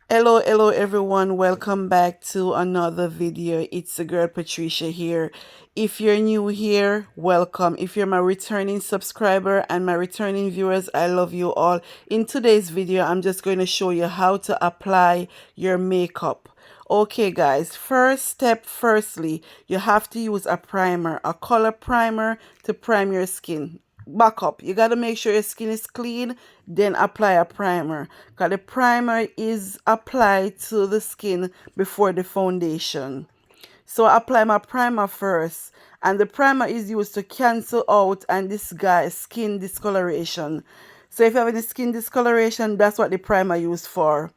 Hello everyone. Welcome back to another video. It's the girl Patricia here. If you're new here, welcome. If you're my returning subscriber and my returning viewers, I love you all. In today's video, I'm just going to show you how to apply your makeup. Okay guys, first step, firstly, you have to use a primer, a color primer to prime your skin. Back up, you got to make sure your skin is clean, then apply a primer, because the primer is applied to the skin before the foundation. So I apply my primer first, and the primer is used to cancel out and disguise skin discoloration. So if you have any skin discoloration, that's what the primer used for.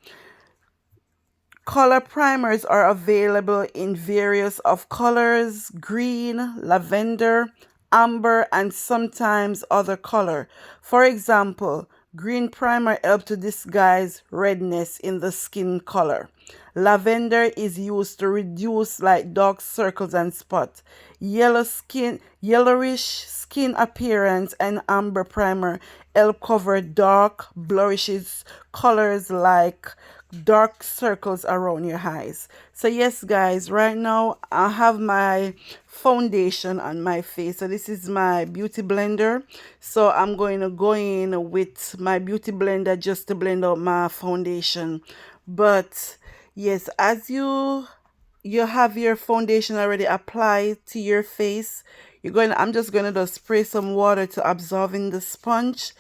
Color primers are available in various of colors: green, lavender, amber, and sometimes other color. For example, green primer helps to disguise redness in the skin color. Lavender is used to reduce like dark circles and spots. Yellowish skin appearance, and amber primer help cover dark, blushes colors like dark circles around your eyes. So yes guys, right now I have my foundation on my face. So this is my beauty blender. So I'm going to go in with my beauty blender just to blend out my foundation. But yes, as you have your foundation already applied to your face, I'm just going to just spray some water to absorb in the sponge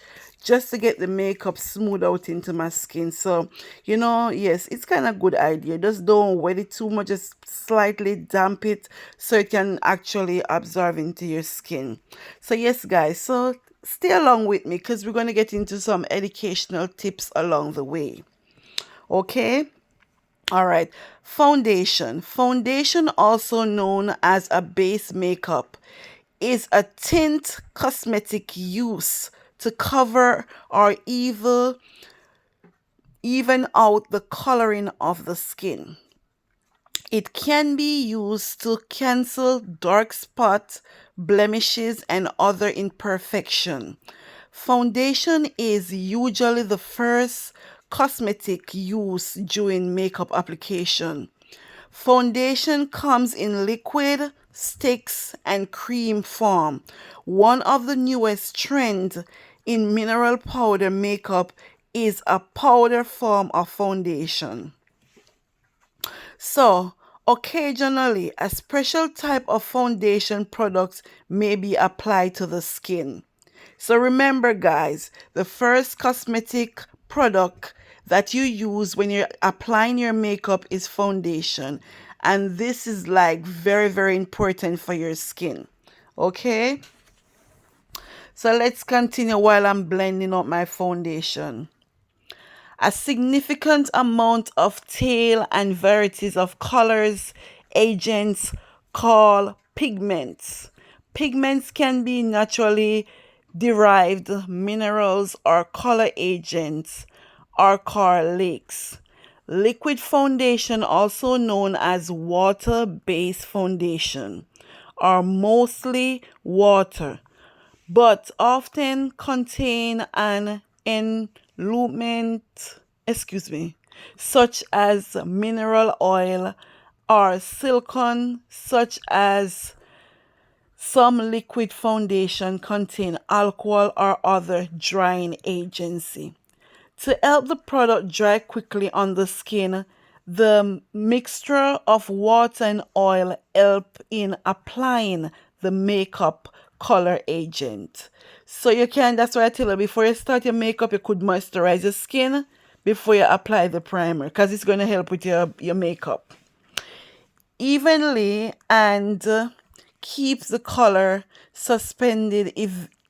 just to get the makeup smooth out into my skin. So yes, it's kind of good idea, just don't wet it too much, just slightly damp it so it can actually absorb into your skin. So yes guys, so stay along with me because we're going to get into some educational tips along the way. Okay. All right, foundation. Foundation, also known as a base makeup, is a tint cosmetic use to cover or even out the coloring of the skin. It can be used to cancel dark spots, blemishes, and other imperfection. Foundation is usually the first cosmetic use during makeup application. Foundation comes in liquid, sticks, and cream form. One of the newest trends in mineral powder makeup is a powder form of foundation. So, occasionally, a special type of foundation products may be applied to the skin. So remember guys, the first cosmetic product that you use when you're applying your makeup is foundation. And this is like very important for your skin. Okay? So let's continue while I'm blending up my foundation. A significant amount of tail and varieties of colors, agents called pigments. Pigments can be naturally derived minerals or color agents or called lakes. Liquid foundation, also known as water-based foundation, are mostly water but often contain an element, such as mineral oil or silicone, such as some liquid foundation contain alcohol or other drying agency. To help the product dry quickly on the skin, the mixture of water and oil help in applying the makeup color agent. So that's why I tell you, before you start your makeup, you could moisturize your skin before you apply the primer because it's going to help with your makeup evenly and keeps the color suspended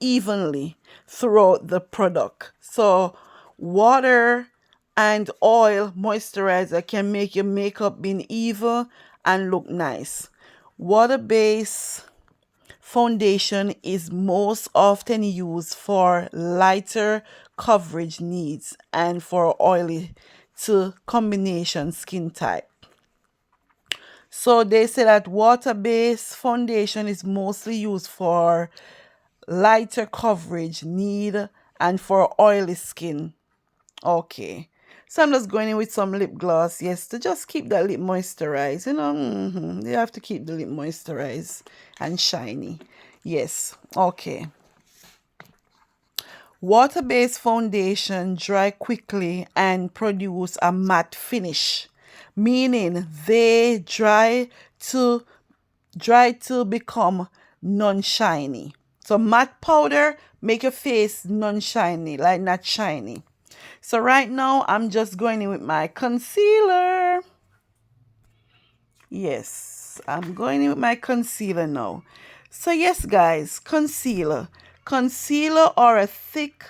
evenly throughout the product. So water and oil moisturizer can make your makeup being even and look nice. Water-based foundation is most often used for lighter coverage needs and for oily to combination skin type. So they say that water-based foundation is mostly used for lighter coverage need and for oily skin. Okay. So I'm just going in with some lip gloss, yes, to just keep that lip moisturized. You know, you have to keep the lip moisturized and shiny. Yes, okay. Water-based foundation dry quickly and produce a matte finish, meaning they to dry to become non-shiny. So matte powder make your face non-shiny, like not shiny. So right now I'm just going in with my concealer. Yes, I'm going in with my concealer now. So yes, guys, concealer. Concealer or a thick,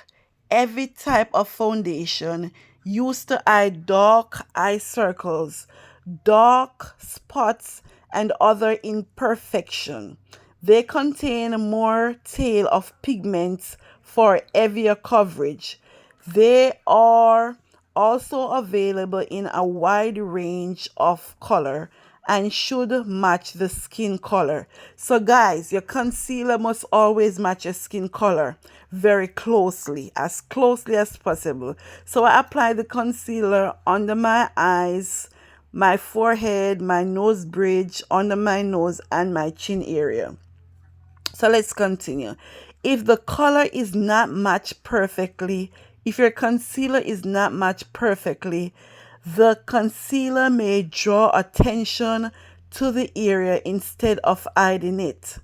heavy type of foundation used to hide dark eye circles, dark spots, and other imperfection. They contain more tail of pigments for heavier coverage. They are also available in a wide range of color and should match the skin color. So guys, your concealer must always match your skin color very closely as possible. So I apply the concealer under my eyes, my forehead, my nose bridge, under my nose, and my chin area. So let's continue. If the color is not matched perfectly, if your concealer is not matched perfectly, the concealer may draw attention to the area instead of hiding it.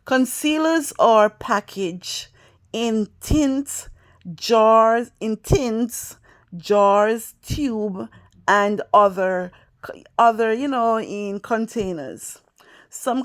Concealers are packaged in jars, tube, and other in containers. Some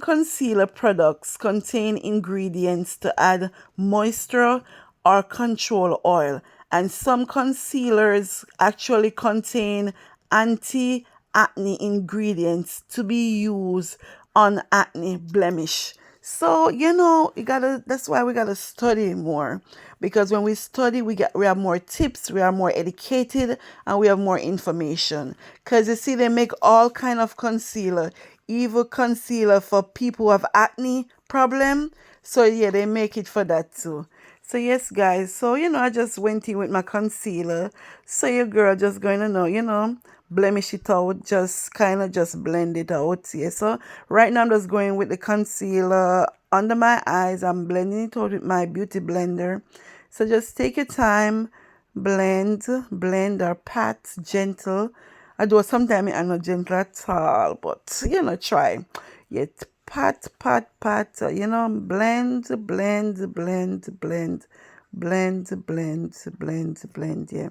concealer products contain ingredients to add moisture or control oil, and some concealers actually contain anti-acne ingredients to be used on acne blemish. So, that's why we gotta study more. Because when we study, we have more tips, we are more educated, and we have more information. Because you see, they make all kind of concealer, even concealer for people who have acne problem. So yeah, they make it for that too. So yes, guys. So I just went in with my concealer. So your girl just going to know, blemish it out, just kind of just blend it out. Yeah. So right now I'm just going with the concealer under my eyes. I'm blending it out with my beauty blender. So just take your time, blend or pat, gentle. Although sometimes I'm not gentle at all, but try. Yet pat, blend, yeah.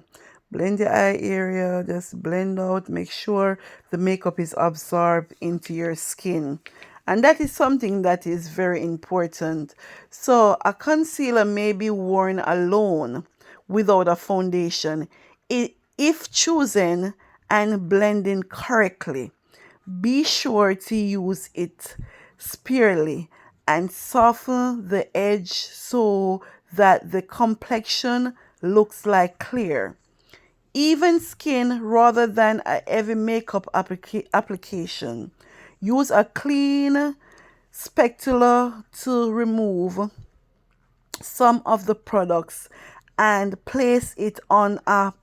Blend the eye area, just blend out, make sure the makeup is absorbed into your skin. And that is something that is very important. So a concealer may be worn alone without a foundation if chosen and blending correctly. Be sure to use it sparingly and soften the edge so that the complexion looks like clear, even skin rather than a heavy makeup application. Use a clean spatula to remove some of the products and place it on a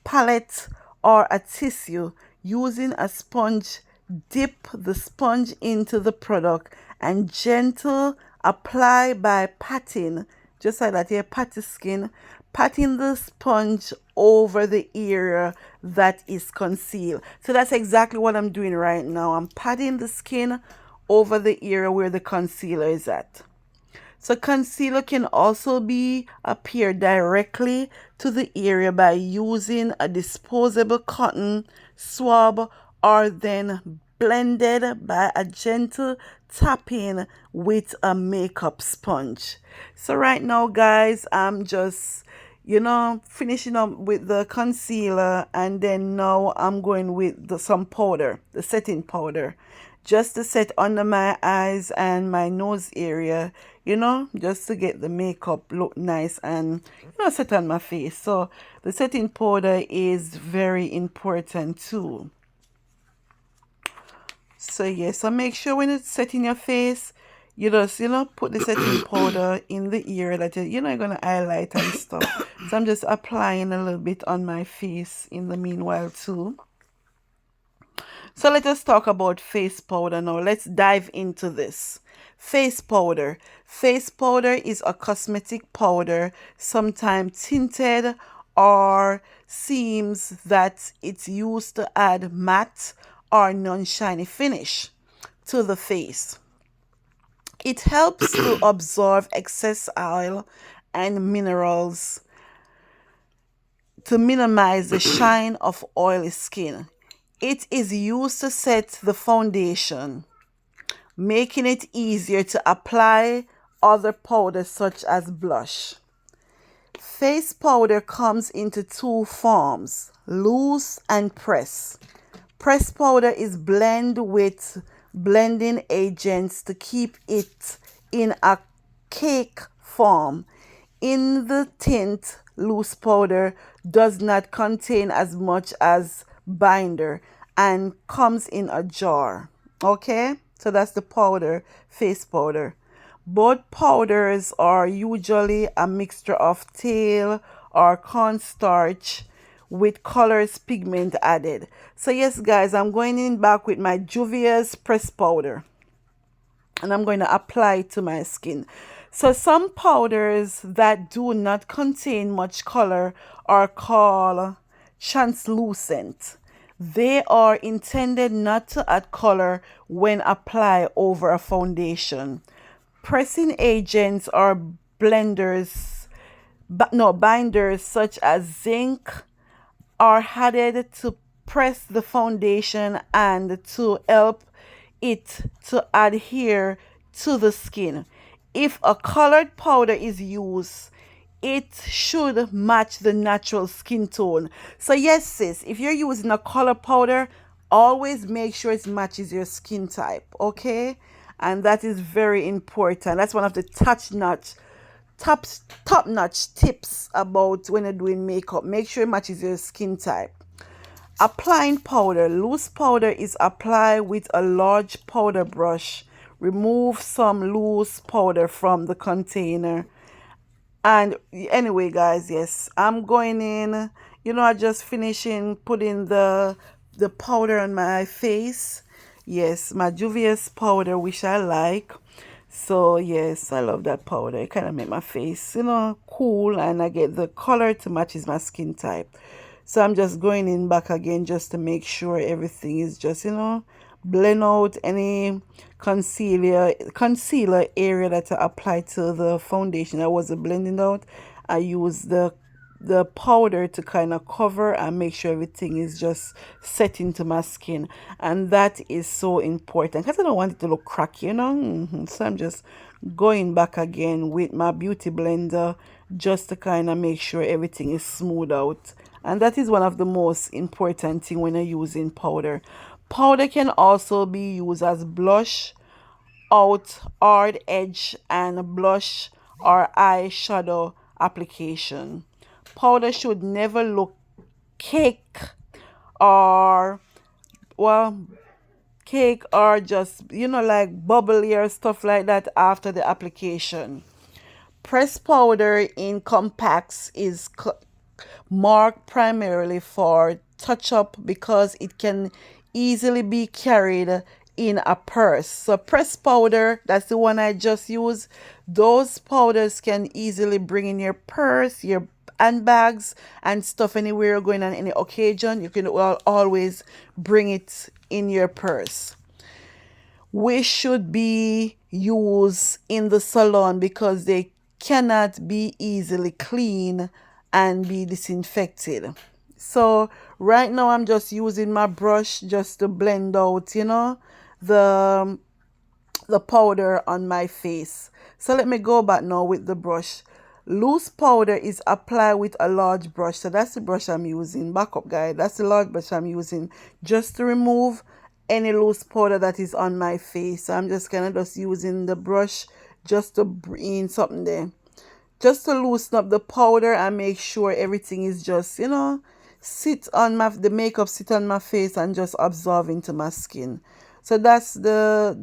palette or a tissue using a sponge. Dip the sponge into the product and gentle apply by patting, just like that. Here, pat the skin, patting the sponge over the area that is concealed. So that's exactly what I'm doing right now. I'm patting the skin over the area where the concealer is at. So concealer can also be applied directly to the area by using a disposable cotton swab or then blended by a gentle tapping with a makeup sponge. So right now, guys, I'm just finishing up with the concealer, and then now I'm going with some powder, the setting powder, just to set under my eyes and my nose area, just to get the makeup look nice and, set on my face. So the setting powder is very important too. So yes, so make sure when it's setting your face, You just, put the setting powder in the ear that you're gonna highlight and stuff. So I'm just applying a little bit on my face in the meanwhile too. So let us talk about face powder now. Let's dive into this. Face powder. Face powder is a cosmetic powder, sometimes tinted, or seems that it's used to add matte or non-shiny finish to the face. It helps to absorb excess oil and minerals to minimize the shine of oily skin. It is used to set the foundation, making it easier to apply other powders such as blush. Face powder comes into two forms, loose and press. Press powder is blended with blending agents to keep it in a cake form. In the tint, loose powder does not contain as much as binder and comes in a jar. Okay, so that's the powder, face powder. Both powders are usually a mixture of tail or cornstarch with colors pigment added. So yes guys, I'm going in back with my Juvia's press powder and I'm going to apply it to my skin. So some powders that do not contain much color are called translucent. They are intended not to add color when applied over a foundation. Pressing agents or blenders, binders such as zinc are added to press the foundation and to help it to adhere to the skin. If a colored powder is used, it should match the natural skin tone. So yes, sis, if you're using a color powder, always make sure it matches your skin type, okay? And that is very important. That's one of the top notch tips about when you're doing makeup. Make sure it matches your skin type. Applying powder. Loose powder is applied with a large powder brush. Remove some loose powder from the container. And anyway, guys, yes, I'm going in. I just finishing putting the powder on my face. Yes, my Juvia's powder, which I like. So yes, I love that powder. It kind of make my face, cool, and I get the color to matches my skin type. So I'm just going in back again just to make sure everything is just, blend out any concealer area that I applied to the foundation. I wasn't blending out. I used the powder to kind of cover and make sure everything is just set into my skin, and that is so important because I don't want it to look cracky, so I'm just going back again with my beauty blender just to kind of make sure everything is smooth out, and that is one of the most important thing when you're using powder. Powder can also be used as blush out hard edge and blush or eyeshadow application. Powder should never look cake or, well, cake or just, like bubbly or stuff like that after the application. Pressed powder in compacts is marked primarily for touch up because it can easily be carried in a purse. So pressed powder, that's the one I just used. Those powders can easily bring in your purse, your handbags and stuff anywhere you're going on any occasion. You can always bring it in your purse. Which should be used in the salon because they cannot be easily cleaned and be disinfected. So right now I'm just using my brush just to blend out, the powder on my face. So let me go back now with the brush. Loose powder is applied with a large brush. So that's the brush I'm using. Back up, guys. That's the large brush I'm using just to remove any loose powder that is on my face. So I'm just kind of just using the brush just to bring something there. Just to loosen up the powder and make sure everything is just, sit on the makeup sit on my face and just absorb into my skin. So that's the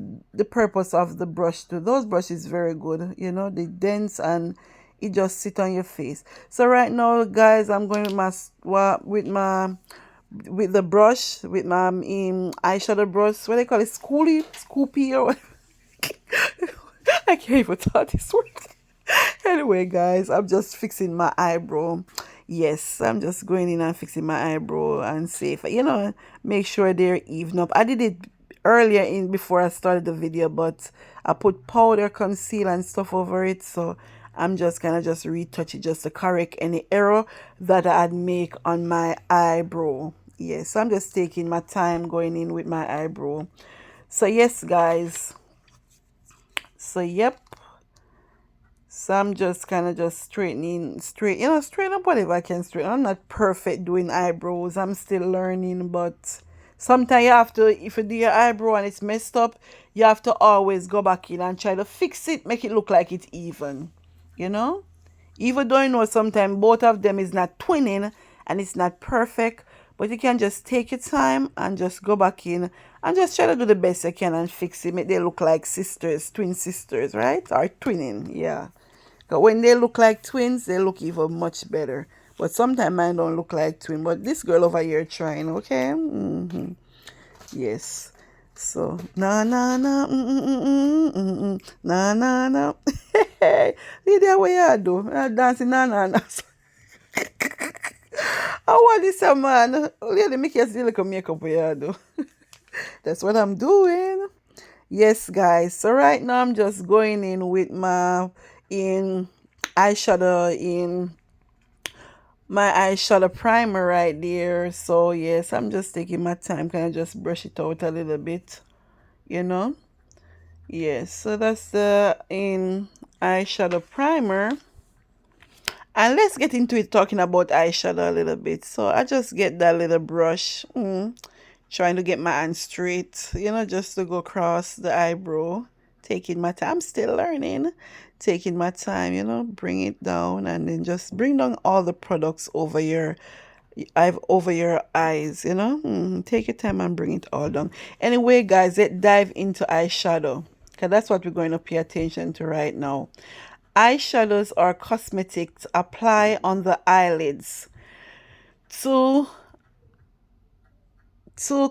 purpose of the brush too. Those brushes very good, you know, they dense and it just sit on your face. So right now, guys, I'm going with with the brush, with my eyeshadow brush. What do they call it? Scoopy or what? I can't even talk this word. Anyway, guys, I'm just fixing my eyebrow. Yes, I'm just going in and fixing my eyebrow and see if, you know, make sure they're even up. I did it earlier in before I started the video, but I put powder, conceal and stuff over it. So I'm just kind of just retouch it just to correct any error that I'd make on my eyebrow. Yes, I'm just taking my time going in with my eyebrow. So yes, guys. So yep. So I'm just kind of just straighten up whatever I can straighten. I'm not perfect doing eyebrows. I'm still learning, but sometimes you have to, if you do your eyebrow and it's messed up, you have to always go back in and try to fix it, make it look like it's even, you know? Even though you know sometimes both of them is not twinning and it's not perfect, but you can just take your time and just go back in and just try to do the best you can and fix it. Make they look like sisters, twin sisters, right? Or twinning, yeah. But when they look like twins, they look even much better. But sometimes mine don't look like twin. But this girl over here trying, okay? Yes. So, na na na, na na na. Hey, Lydia, what you do? Dancing na na na. I want this man. Lady, make you see like makeup what you do. That's what I'm doing. Yes, guys. So right now I'm just going in with in eyeshadow in my eyeshadow primer right there. So yes, I'm just taking my time. Can I just brush it out a little bit? You know? Yes. So that's the in eyeshadow primer. And let's get into it talking about eyeshadow a little bit. So I just get that little brush. Trying to get my hand straight, you know, just to go across the eyebrow. Taking my time. I'm still learning. Taking my time, you know, bring it down and then just bring down all the products over your eyes, you know. Take your time and bring it all down. Anyway, guys, let's dive into eyeshadow because that's what we're going to pay attention to right now. Eyeshadows are cosmetics apply on the eyelids to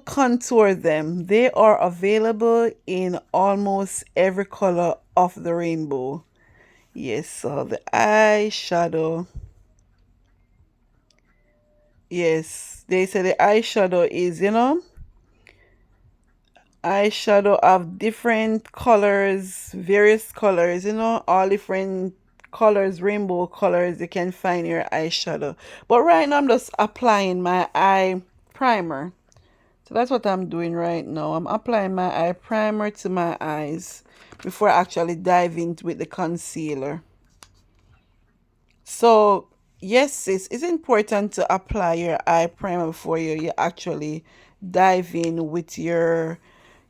contour them. They are available in almost every color of the rainbow. Yes, so the eyeshadow. Yes, they say the eyeshadow is, you know, eyeshadow of different colors, various colors, you know, all different colors, rainbow colors you can find your eyeshadow. But right now I'm just applying my eye primer. So that's what I'm doing right now. I'm applying my eye primer to my eyes before I actually dive into with the concealer. So yes, sis, it's important to apply your eye primer before you actually dive in with your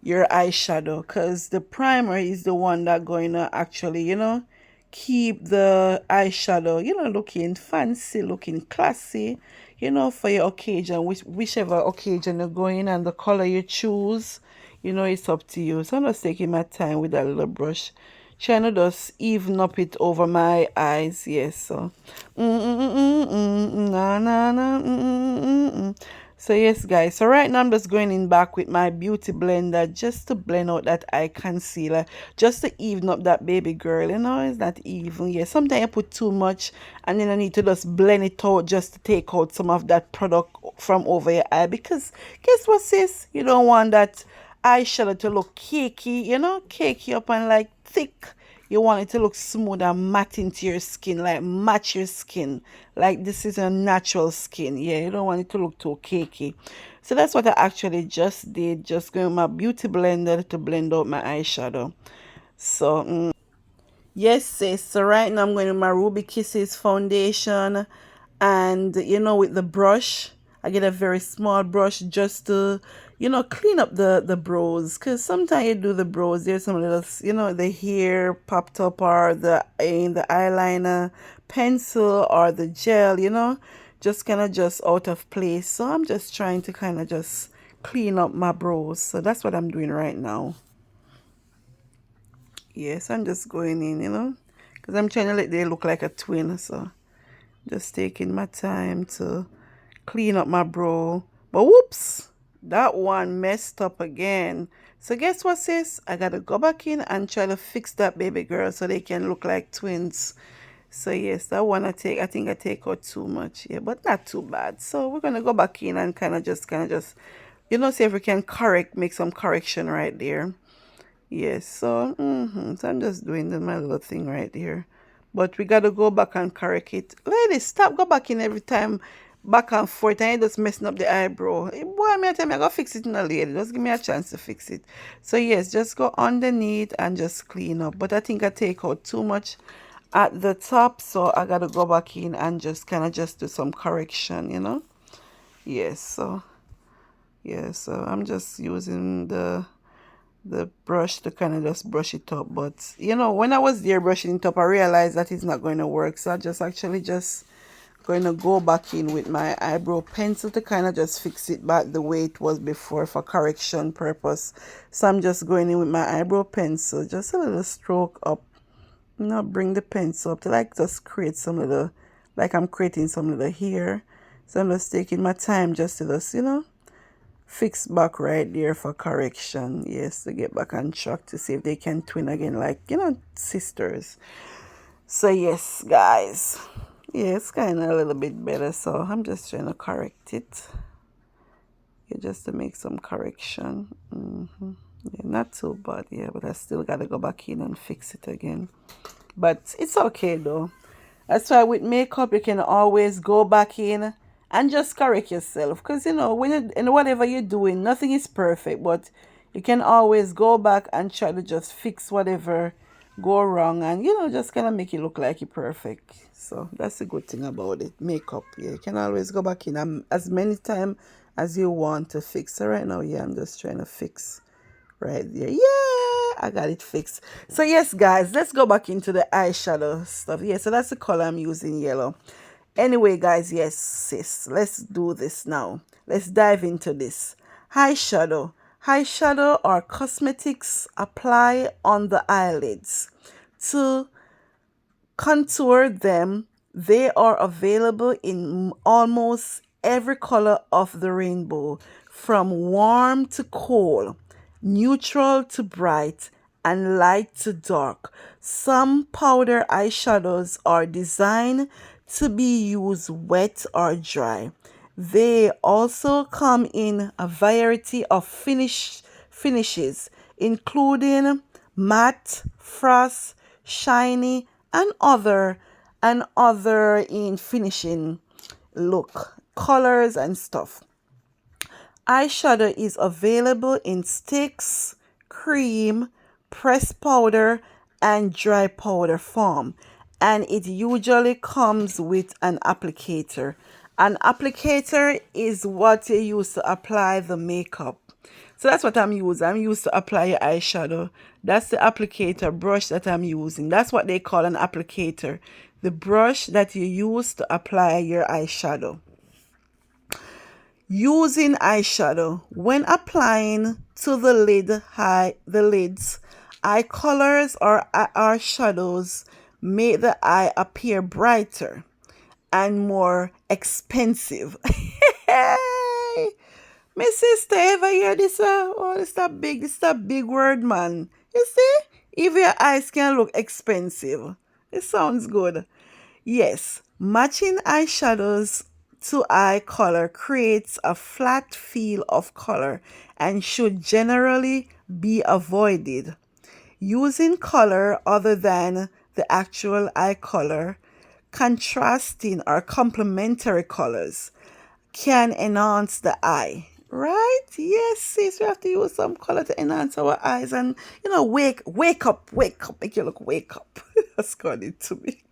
eyeshadow because the primer is the one that going to actually, you know, keep the eyeshadow, you know, looking fancy, looking classy, you know, for your occasion, whichever occasion you're going and the color you choose, you know, it's up to you. So I'm just taking my time with that little brush, trying to just even up it over my eyes. Yes, so na na na so yes, guys, so right now I'm just going in back with my beauty blender just to blend out that eye concealer, just to even up that baby girl, you know. It's not even. Yeah, sometimes I put too much and then I need to just blend it out just to take out some of that product from over your eye, because guess what, sis, you don't want that eyeshadow to look cakey, you know, cakey up and like thick. You want it to look smooth and matte into your skin, like match your skin. Like this is a natural skin. Yeah, you don't want it to look too cakey. So that's what I actually just did. Just going with my beauty blender to blend out my eyeshadow. So, yes, sis. So right now I'm going with my Ruby Kisses foundation, and you know, with the brush, I get a very small brush just to, you know, clean up the brows, because sometimes you do the brows, there's some little, you know, the hair popped up, or the in the eyeliner pencil or the gel, you know, just kind of just out of place. So I'm just trying to kind of just clean up my brows. So that's what I'm doing right now. Yes, I'm just going in, because I'm trying to let they look like a twin. So just taking my time to clean up my brow. But whoops, that one messed up again. So guess what, sis? I gotta go back in and try to fix that baby girl so they can look like twins. So yes, that one I think I take out too much. Yeah, but not too bad. So we're gonna go back in and kind of just, see if we can make some correction right there. Yes, so, so I'm just doing my little thing right here. But we got to go back and correct it. Ladies, stop go back in every time, back and forth, and you just messing up the eyebrow. Boy, me I tell me, I got to fix it in a lady. Just give me a chance to fix it. So, yes, just go underneath and just clean up. But I think I take out too much at the top, so I got to go back in and just kind of just do some correction. Yes, so, yeah, so I'm just using the brush to kind of just brush it up. But when I was there brushing it up, I realized that it's not going to work, so I just actually just going to go back in with my eyebrow pencil to kind of just fix it back the way it was before for correction purpose. So I'm just going in with my eyebrow pencil, just a little stroke up, bring the pencil up to like just create some little, like I'm creating some little hair. So I'm just taking my time just to just fix back right there for correction. Yes, to get back on track to see if they can twin again, like sisters. So yes, guys, yeah, it's kind of a little bit better, so I'm just trying to correct it, yeah, just to make some correction. Yeah, not too bad, yeah, but I still gotta go back in and fix it again. But it's okay though. That's why with makeup you can always go back in and just correct yourself. Because when in whatever you're doing, nothing is perfect, but you can always go back and try to just fix whatever go wrong and just kind of make it look like you're perfect. So that's the good thing about it. Makeup, yeah. You can always go back in as many times as you want to fix. So right now, yeah, I'm just trying to fix right there. Yeah, I got it fixed. So yes, guys, let's go back into the eyeshadow stuff. Yeah, so that's the color I'm using, yellow. Anyway, guys, yes, sis, let's do this now. Let's dive into this. Eyeshadow. Eyeshadow are cosmetics apply on the eyelids to contour them. They are available in almost every color of the rainbow, from warm to cold, neutral to bright, and light to dark. Some powder eyeshadows are designed to be used wet or dry. They also come in a variety of finishes, including matte, frost, shiny, and other in finishing look, colors and stuff. Eyeshadow is available in sticks, cream, pressed powder, and dry powder form, and it usually comes with an applicator. An applicator is what you use to apply the makeup. So that's what I'm using. I'm used to apply your eyeshadow. That's the applicator brush that I'm using. That's what they call an applicator. The brush that you use to apply your eyeshadow. Using eyeshadow when applying to the lids, eye colors or eye shadows make the eye appear brighter and more expensive. Hey, my sister, ever hear this? Oh, this that big word, man. You see, if your eyes can look expensive, it sounds good. Yes, matching eyeshadows to eye color creates a flat feel of color and should generally be avoided. Using color other than the actual eye color, contrasting or complementary colors can enhance the eye. Right? Yes, sis, we have to use some color to enhance our eyes and wake up, make you look wake up. That's called it to me.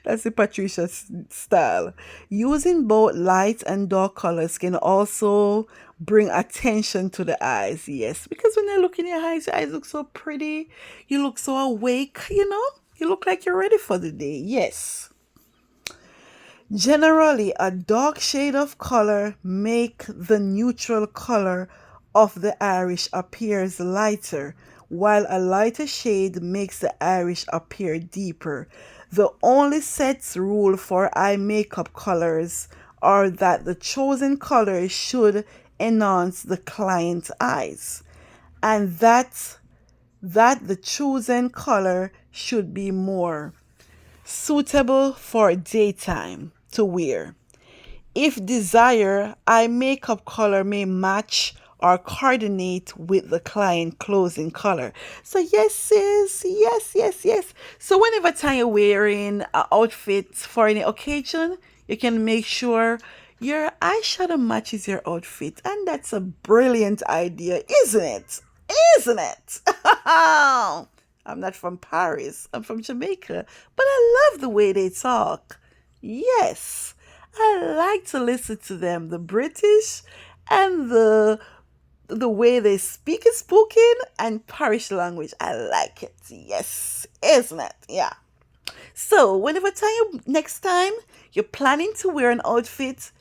That's the Patricia style. Using both light and dark colors can also bring attention to the eyes. Yes, because when you look in your eyes look so pretty. You look so awake, You look like you're ready for the day. Yes. Generally, a dark shade of color make the neutral color of the iris appears lighter, while a lighter shade makes the iris appear deeper. The only sets rule for eye makeup colors are that the chosen color should enhance the client's eyes, and that the chosen color should be more suitable for daytime to wear. If desired, eye makeup color may match or coordinate with the client clothing color. So yes, sis, yes, yes, yes. So whenever time you're wearing an outfit for any occasion, you can make sure your eyeshadow matches your outfit. And that's a brilliant idea, isn't it? Isn't it? I'm not from Paris. I'm from Jamaica. But I love the way they talk. Yes. I like to listen to them. The British and the way they speak is spoken and Parish language. I like it. Yes. Isn't it? Yeah. So, whenever next time you're planning to wear an outfit,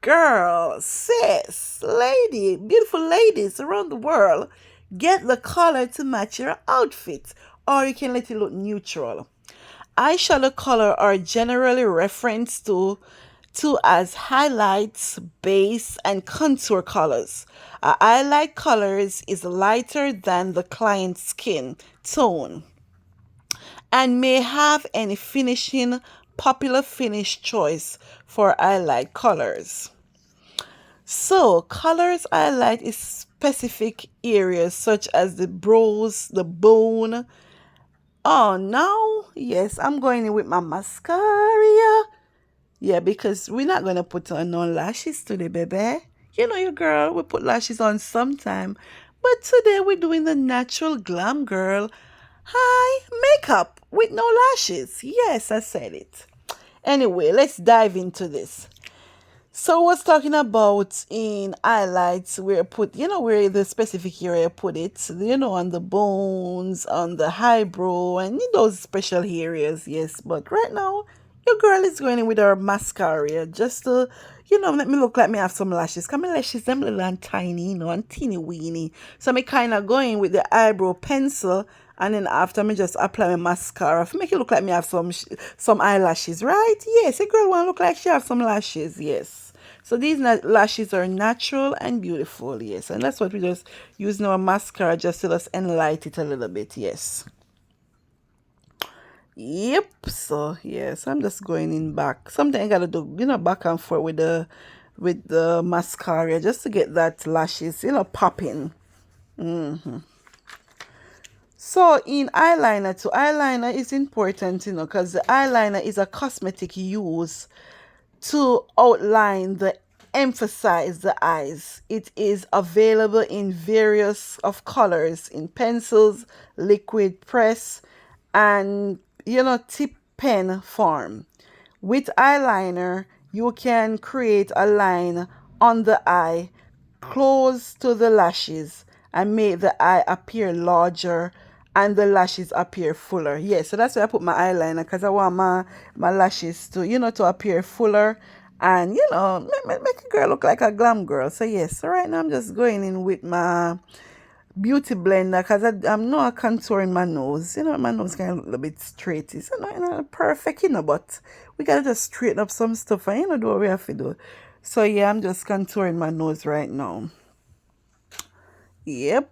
girl, sis, lady, beautiful ladies around the world, get the color to match your outfit, or you can let it look neutral. Eyeshadow color are generally referenced to as highlights, base, and contour colors. A highlight colors is lighter than the client's skin tone and may have any finishing popular finish choice for highlight colors. So, colors highlight is specific areas such as the brows, the bone. Oh, now, yes, I'm going in with my mascara. Yeah, because we're not gonna put on no lashes today, baby. You know your girl, we put lashes on sometime. But today we're doing the natural glam girl. Hi, makeup with no lashes. Yes, I said it. Anyway, let's dive into this. So what's talking about in highlights where put where the specific area put it, on the bones, on the eyebrow and in those special areas, yes. But right now your girl is going in with her mascara just to let me look like me have some lashes. Cause my lashes them little and tiny, and teeny weeny. So me kinda going with the eyebrow pencil and then after me just apply my mascara to make it look like me have some eyelashes, right? Yes, a girl wanna look like she have some lashes, yes. So these lashes are natural and beautiful, yes. And that's what we just using our mascara just to just enlighten it a little bit, yes. Yep. So yes, I'm just going in back. Something I gotta do, back and forth with the mascara just to get that lashes, popping. So in eyeliner too, eyeliner is important, because the eyeliner is a cosmetic use to outline the emphasize the eyes. It is available in various of colors in pencils, liquid press, and tip pen form. With eyeliner, you can create a line on the eye close to the lashes and make the eye appear larger and the lashes appear fuller. Yeah, so that's why I put my eyeliner because I want my lashes to to appear fuller and make a girl look like a glam girl. So yes, so right now I'm just going in with my beauty blender because I'm not contouring my nose. My nose kind of look a bit straight. It's not perfect, but we gotta just straighten up some stuff and do what we have to do. So yeah, I'm just contouring my nose right now. Yep.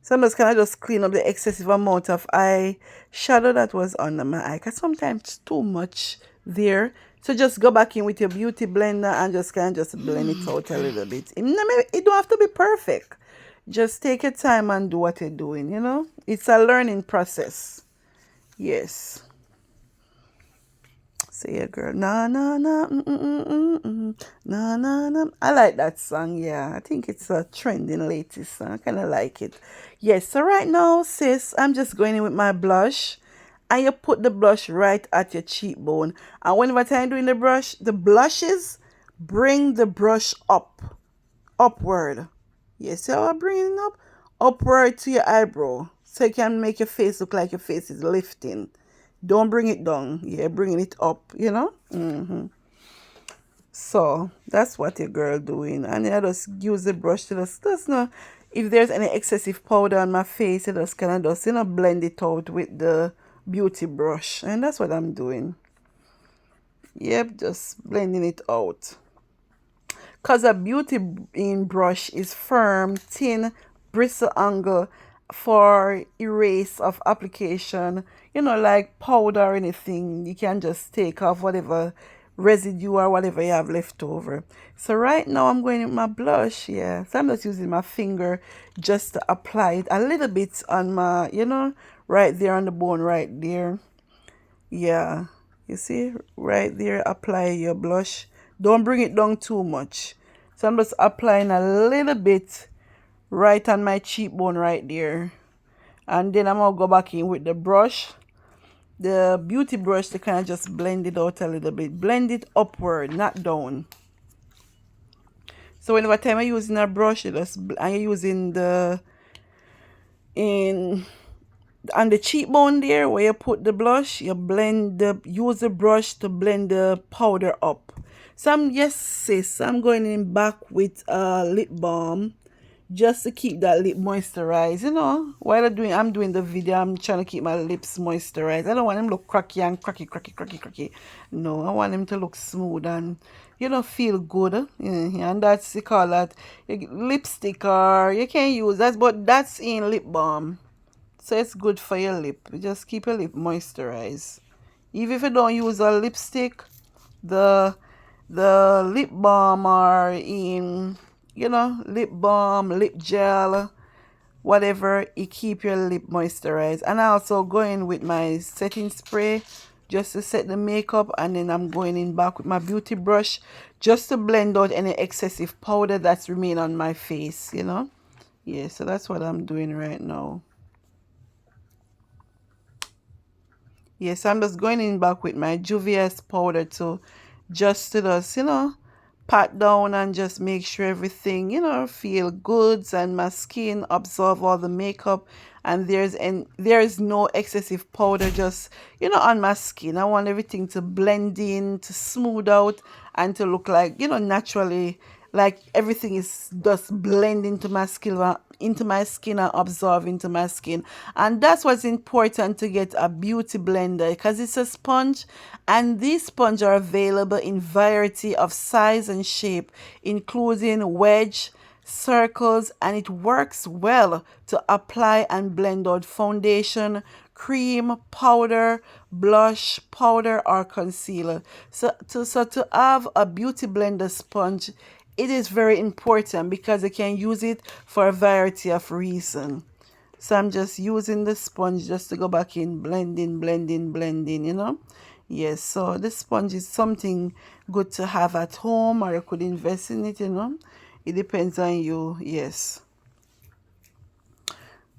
So I'm just kind of just clean up the excessive amount of eyeshadow that was under my eye. Because sometimes it's too much there. So just go back in with your beauty blender and just kind of just blend it out a little bit. It don't have to be perfect. Just take your time and do what you're doing. It's a learning process. Yes. Say a girl, na na na, na na na. I like that song. Yeah, I think it's a trending latest song. I kind of like it. Yes. So right now, sis, I'm just going in with my blush, and you put the blush right at your cheekbone. And whenever I'm doing the blushes, bring the brush upward. Yes, so I'm bringing it upward to your eyebrow, so you can make your face look like your face is lifting. Don't bring it down. Yeah, bringing it up, you know? So that's what your girl doing. And I just use the brush to just not, if there's any excessive powder on my face, I just kind of just, blend it out with the beauty brush. And that's what I'm doing. Yep, just blending it out. Because a beauty in brush is firm, thin, bristle angle for erase of application. Like powder or anything, you can just take off whatever residue or whatever you have left over. So right now I'm going with my blush, yeah. So I'm just using my finger just to apply it a little bit on my, right there on the bone right there. Yeah, you see, right there, apply your blush. Don't bring it down too much. So I'm just applying a little bit right on my cheekbone right there. And then I'm going to go back in with the brush, the beauty brush, to kind of just blend it out a little bit. Blend it upward, not down. So whenever time you're using a brush, and you're using in on the cheekbone there where you put the blush, you use the brush to blend the powder up. So yes sis, I'm going in back with lip balm just to keep that lip moisturized. While I'm doing the video, I'm trying to keep my lips moisturized. I don't want them to look cracky and cracky. No, I want them to look smooth and feel good. And that's, you call that lipstick, or you can use that, but that's in lip balm. So it's good for your lip. You just keep your lip moisturized. Even if you don't use a lipstick, the lip balm, or in lip balm, lip gel, whatever, it keep your lip moisturized. And I also go in with my setting spray just to set the makeup, and then I'm going in back with my beauty brush just to blend out any excessive powder that's remain on my face. Yeah, so that's what I'm doing right now. Yes, I'm just going in back with my Juvia's powder to just pat down and just make sure everything, feel good, and my skin absorb all the makeup, and there's no excessive powder just, on my skin. I want everything to blend in, to smooth out, and to look like, naturally, like everything is just blend into my skin and absorb into my skin. And that's what's important, to get a beauty blender, because it's a sponge, and these sponges are available in variety of size and shape, including wedge, circles, and it works well to apply and blend out foundation, cream, powder, blush, powder, or concealer. So to have a beauty blender sponge, it is very important because you can use it for a variety of reasons. So I'm just using the sponge just to go back in, blending. Yes, so this sponge is something good to have at home, or you could invest in it. It depends on you, yes.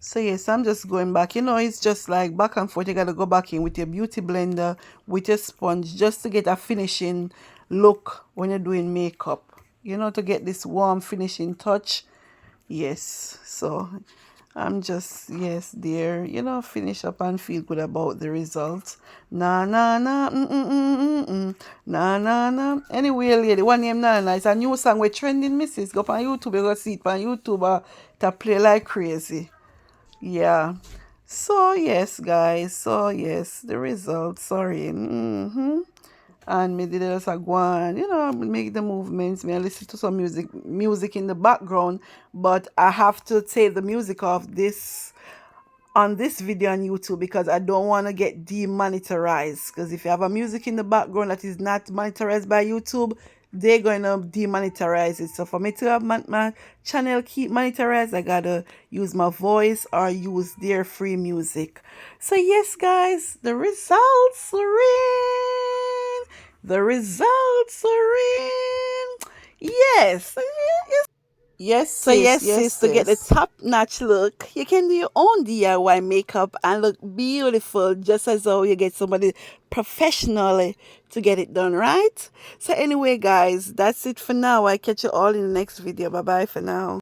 So yes, I'm just going back. It's just like back and forth. You gotta go back in with your beauty blender, with your sponge, just to get a finishing look when you're doing makeup. To get this warm finishing touch. Yes. So I'm just, yes, dear, finish up and feel good about the results. Na na na, na na na. Anyway, lady, one name na na. It's a new song we're trending, missus. Go on YouTube, you go see it on YouTube, to play like crazy. Yeah. So yes, guys. So yes, the results. Sorry. And me did just a go on, make the movements. Me I listen to some music in the background, but I have to take the music off this on this video on YouTube because I don't want to get demonetized. Because if you have a music in the background that is not monetized by YouTube, they're going to demonetize it. So for me to have my channel keep monetized, I gotta use my voice or use their free music. So yes, guys, the results are in. The results are in. Yes. Yes, so sis. Yes, sis, to get the top-notch look, you can do your own DIY makeup and look beautiful, just as though you get somebody professionally to get it done, right? So anyway, guys, that's it for now. I catch you all in the next video. Bye-bye for now.